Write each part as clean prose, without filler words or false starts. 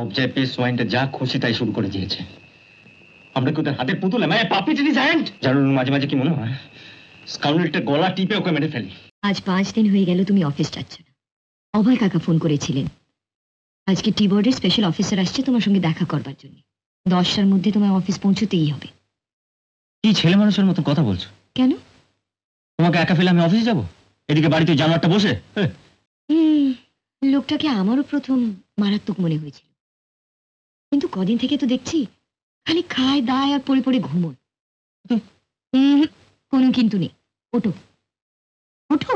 কবজায় pace ওয়াইনটা যা খুশি তাই শুরু করে দিয়েছে। আমরা কি ওদের হাতের পুতুল? মানে পাপি টেনি জায়ান্ট? জানুন মাঝে মাঝে কি মনে হয় স্কাউন্ডারটা গলা টিপে ওকে মেরে ফেলি। আজ 5 দিন হয়ে গেল তুমি অফিস যাচ্ছ না। অভয় কাকা ফোন করেছিলেন, আজকে টি বোর্ডের স্পেশাল অফিসার আসছে তোমার সঙ্গে দেখা করবার জন্য। 10টার মধ্যে তোমার অফিস পৌঁছতেই হবে। কি ছেলে মানুষের মতো কথা বলছো? কেন? তোমাকে একা ফেলে আমি অফিসে যাব? এদিকে বাড়িতে জানোয়ারটা বসে। লোকটাকে আমারও প্রথম মারাত্মক মনে হয়েছিল, কিন্তু কদিন থেকে তো দেখছি খালি খায় দায় আর পড়ে পড়ে ঘুমোয়। কোনো কিন্তু নেই। ওঠো ওঠো।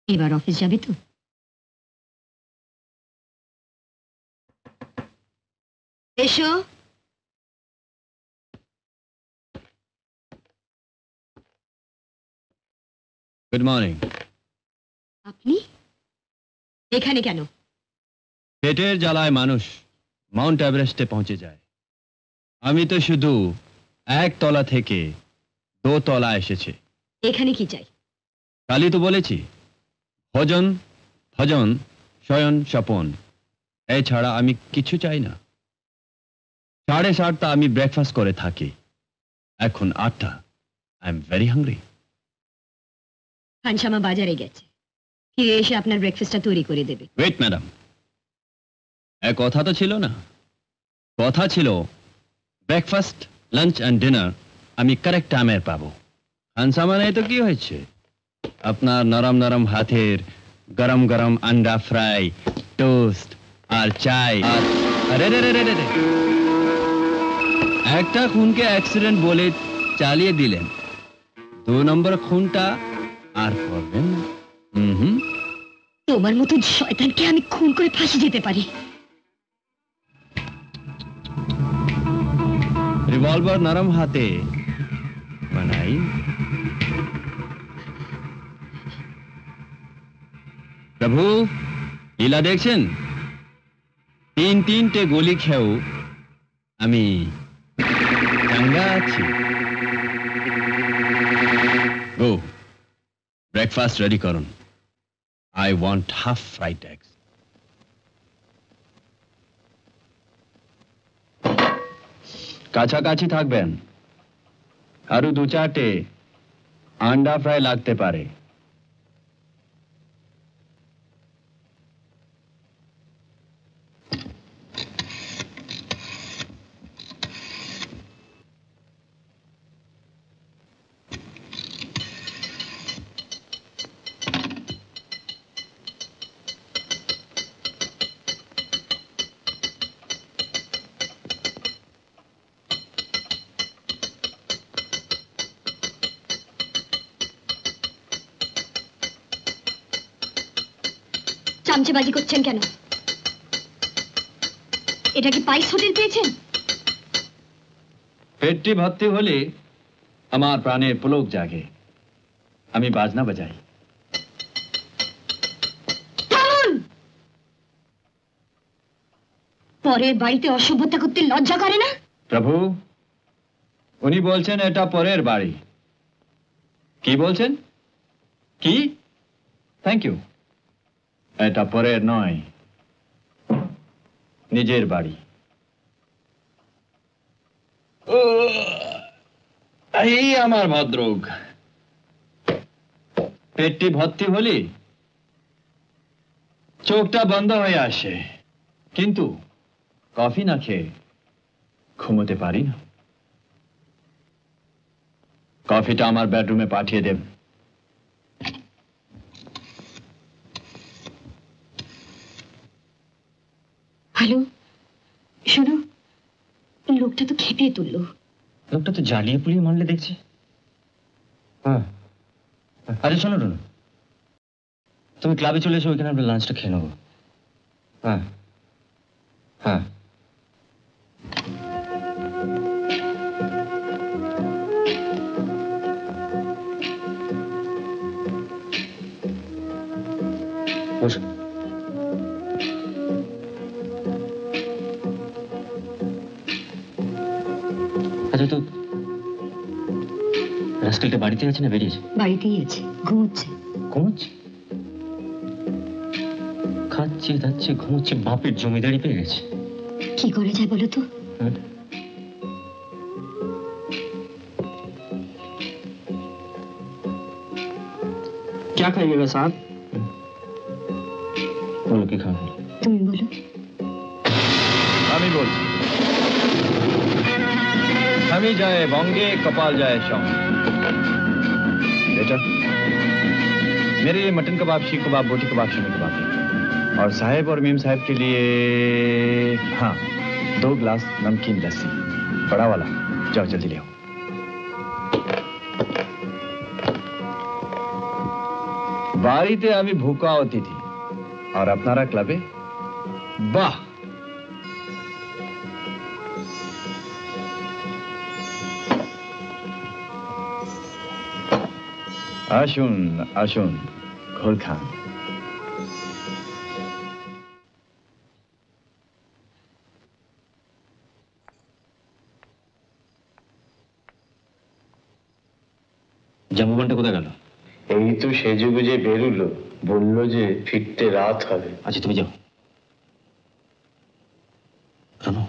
এবার অফিস যাবে তো? এসো। Good morning. আপনি এখানে কেন? পেটের জ্বালায় মানুষ মাউন্ট এভারেস্টে পৌঁছে যায়, আমি তো শুধু 1 তলা থেকে 2 তলা এসেছি। এখানে কি চাই? কালই তো বলেছি, ভোজন ভজন শয়ন স্বপন, এছাড়া আমি কিছু চাই না। 7:30টা আমি ব্রেকফাস্ট করে থাকি, এখন 8টা। I am very hungry. খানসামা বাজারে গেছে, ফিরে এসে আপনার ব্রেকফাস্টটা তৈরি করে দেবে। ওয়েট ম্যাডাম, এক কথা তো ছিল না? কথা ছিল ব্রেকফাস্ট লাঞ্চ অ্যান্ড ডিনার আমি কারেক্ট টাইমে পাবো। খানসামা নেই তো কি হয়েছে? আপনার নরম নরম হাতের গরম গরম আন্ডা ফ্রাই, টোস্ট আর চাই। আর আরে রে রে রে রে, একটা খুনকে অ্যাক্সিডেন্ট বলে চালিয়ে দিলেন, 2 নম্বর খুনটা আর করবেন না। তোমার মতো শয়তানকে আমি খুন করে ফাঁসি যেতে পারি। रिवॉल्वर नरम हाथे बनाई। प्रभु लीला देखছেন, 3-3টে গুলি খেয়েও আমি চাঙ্গা আছি। গো, ব্রেকফাস্ট রেডি করুন। I want half fried eggs. কাছাকাছি থাকবেন, আরো 2-4টে আন্ডা ফ্রাই লাগতে পারে। চামচেবাজি করছেন কেন? এটা কি পাইস হোটেল পেয়েছেন? পেটটি ভর্তি হলে আমার প্রাণের পুলক জাগে, আমি বাজনা বাজাই। পরের বাড়িতে অসভ্যতা করতে লজ্জা করে না? প্রভু, উনি বলছেন এটা পরের বাড়ি। কি বলছেন? কি? Thank you. এটা পরের নয়, নিজের বাড়ি। এই আমার ভদ্রলোক, পেটটি ভর্তি হলে চোখটা বন্ধ হয়ে আসে, কিন্তু কফি না খেয়ে ঘুমোতে পারি না। কফিটা আমার বেডরুমে পাঠিয়ে দেব। হ্যালো, শোনো, লোকটা তো খেপিয়ে তুললো। লোকটা তো জ্বালিয়ে পুড়িয়ে মারলে দেখছি। হ্যাঁ, আরে শোনো শোনো, তুমি ক্লাবে চলে এসো, ওইখানে আমরা লাঞ্চটা খেয়ে নেবো। হ্যাঁ হ্যাঁ। বসো। আচ্ছা, তো রাস্কেলটা বাড়িতে আছে না বেরিয়েছে? বাড়িতেই আছে, ঘুমোচ্ছে। ঘুমোচ্ছে? খাচ্ছে দাচ্ছে ঘুমোচ্ছে, বাপের জমিদারি পেয়ে গেছে। কি করে যায় বলো তো? হুম? क्या खाइएगा साहब? বলো কি খাবে? তুমি বলো। আমি বলছি, আমি যায় বঙ্গে कपाल जाए सॉन्ग। बेटा, मेरे लिए मटन कबाब, शीख कबाब, बोटी कबाब, शमी कबाब, और साहेब और मीम साहब के लिए हाँ 2 ग्लास नमकीन लस्सी, बड़ा वाला। जाओ जल्दी ले आओ। বাড়িতে আমি ভুকা অতিথি, আর আপনারা ক্লাবে? বাহ, আসুন আসুন, ঘোল খান। জামুবানটা কোথায় গেল? এই তো সেজে গুজে বেরুলো, বললো যে ফিরতে রাত হবে। আচ্ছা তুমি যাও। Ronu,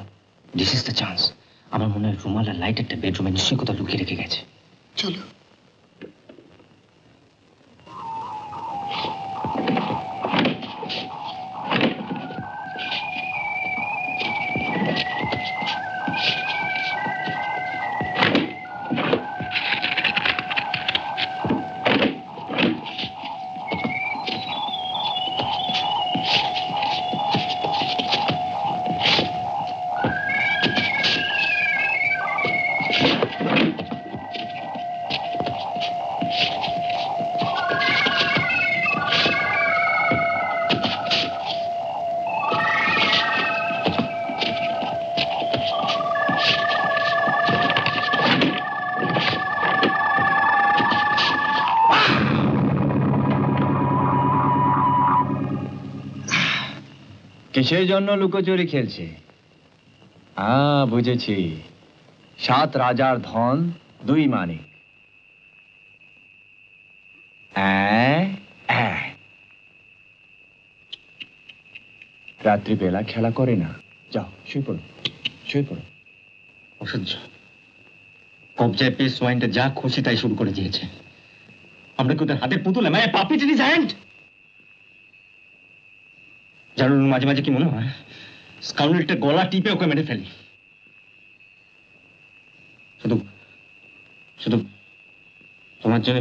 this is the chance. আমার মনে হয় রুমাল আর লাইট একটা বেডরুমে নিশ্চয়ই কোথাও লুকিয়ে রেখে গেছে। চলো। কিসের জন্য লুকোচুরি খেলছে? বুঝেছি, 7 রাজার ধন 2 মানিক। রাত্রিবেলা খেলা করে না। যাও শুয়ে পড়ো, শুয়ে পড়ো। অসহ্য। কবজায় পেস ওয়াইনটা যা খুশি তাই শুরু করে দিয়েছে। আমরা কি ওদের হাতের পুতুল? মানে পাপিট ইন হিজ হ্যান্ড। জানো মাঝে মাঝে কি মনে হয় স্কাউন্ডেলটা গলা টিপে ওকে মেরে ফেলি। শুধু শুধু তোমার জন্য।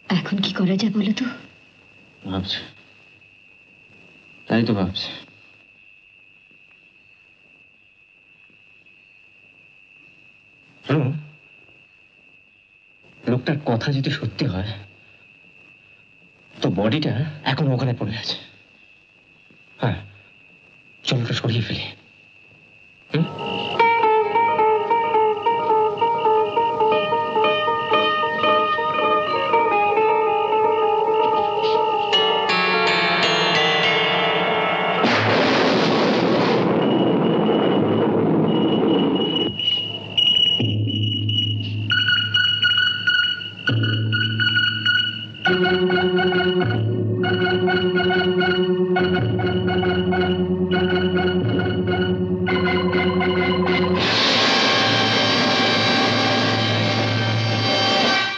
এখন কি করা যায় বলো তো? ভাবছি, তাই তো ভাবছি। লোকটার কথা যদি সত্যি হয় তো বডিটা এখন ওখানে পড়ে আছে। হ্যাঁ, চলো ওটা সরিয়ে ফেলি।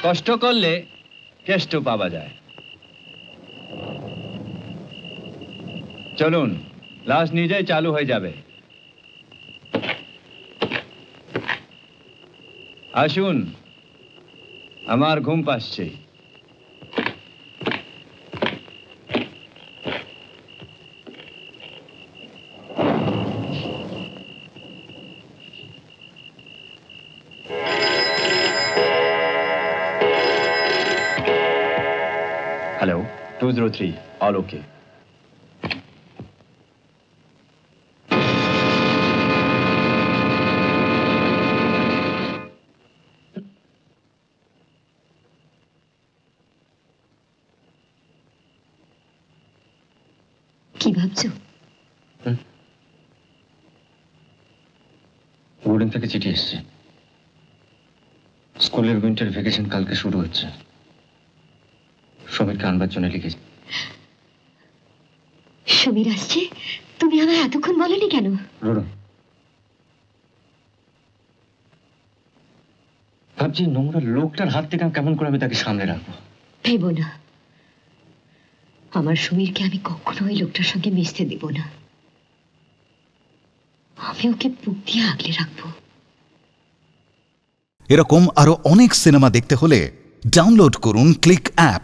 কষ্ট করলে কেষ্ট পাওয়া যায়। চলুন, লাশ নিজেই চালু হয়ে যাবে। আসুন, আমার ঘুম পাচ্ছে। Hello, 203, all okay. কি ভাবছো? বোর্ডিং থেকে চিঠি এসছে। স্কুলের উইন্টার ভ্যাকেশন কালকে শুরু হচ্ছে। সমীরকে আনবার জন্য লিখেছি। সমীর আসছে? তুমি আমায় এতক্ষণ বলনি কেন? রোরো, ভাবছি নোংরা লোকটার হাত থেকে কেমন করে আমি তাকে সামনে রাখবো। ভেবো না, আমার সমীরকে আমি কখনো ওই লোকটার সঙ্গে মিশতে দিব না। আমি ওকে বুক দিয়ে আগলে রাখবো। এরকম আরো অনেক সিনেমা দেখতে হলে ডাউনলোড করুন ক্লিক অ্যাপ।